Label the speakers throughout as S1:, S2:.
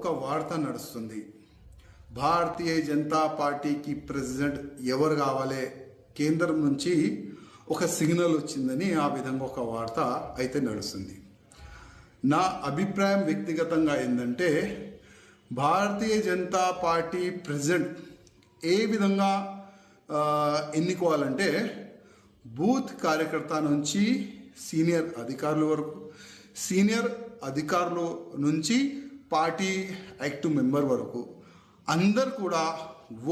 S1: ఒక వార్త నడుస్తుంది. భారతీయ జనతా పార్టీకి ప్రెసిడెంట్ ఎవరు కావాలి, కేంద్రం నుంచి ఒక సిగ్నల్ వచ్చిందని ఆ విధంగా ఒక వార్త అయితే నడుస్తుంది. నా అభిప్రాయం వ్యక్తిగతంగా ఏంటంటే, భారతీయ జనతా పార్టీ ప్రెసిడెంట్ ఏ విధంగా ఎన్నుకోవాలంటే, బూత్ కార్యకర్త నుంచి సీనియర్ అధికారుల వరకు, సీనియర్ అధికారుల నుంచి పార్టీ యాక్టివ్ మెంబర్ వరకు అందరు కూడా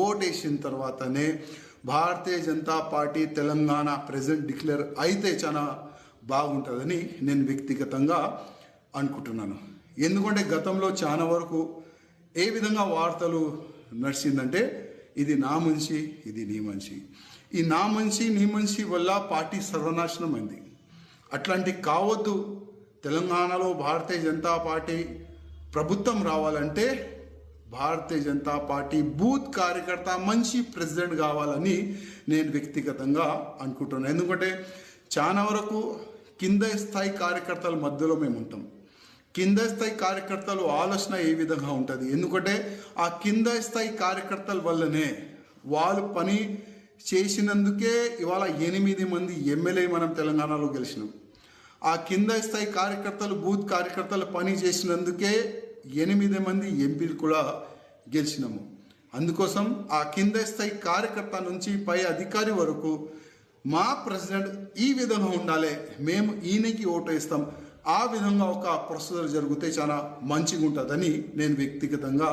S1: ఓట్ వేసిన తర్వాతనే Bharatiya Janata party Telangana president declare అయితే చాలా బాగుంటుందని నేను వ్యక్తిగతంగా అనుకుంటున్నాను. ఎందుకంటే గతంలో చాలా వరకు ఏ విధంగా వార్తలు నడిచిందంటే, ఇది నా మనిషి, ఇది నీ మనిషి, ఈ నా మనిషి నీ మనిషి వల్ల పార్టీ సర్వనాశనం అయింది. అట్లాంటి కావద్దు. తెలంగాణలో భారతీయ జనతా పార్టీ ప్రభుత్వం రావాలంటే భారతీయ జనతా పార్టీ బూత్ కార్యకర్త మంచి ప్రెసిడెంట్ కావాలని నేను వ్యక్తిగతంగా అనుకుంటున్నాను. ఎందుకంటే చాలా వరకు కింద స్థాయి కార్యకర్తల మధ్యలో మేము ఉంటాం. కింద స్థాయి కార్యకర్తలు ఆలోచన ఏ విధంగా ఉంటుంది, ఎందుకంటే ఆ కింద స్థాయి కార్యకర్తల వల్లనే వాళ్ళు పని చేసినందుకే ఇవాళ 8 మంది ఎమ్మెల్యే మనం తెలంగాణలో గెలిచినాం. ఆ కింద స్థాయి కార్యకర్తలు బూత్ కార్యకర్తలు పని చేసినందుకే 8 మంది ఎంపీలు కూడా గెలిచినాము. అందుకోసం ఆ కింద స్థాయి కార్యకర్త నుంచి పై అధికారి వరకు మా ప్రెసిడెంట్ ఈ విధంగా ఉండాలి, మేము ఈయనకి ఓటు వేస్తాం, ఆ విధంగా ఒక ప్రొసీజర్ జరిగితే చాలా మంచిగా ఉంటుందని నేను వ్యక్తిగతంగా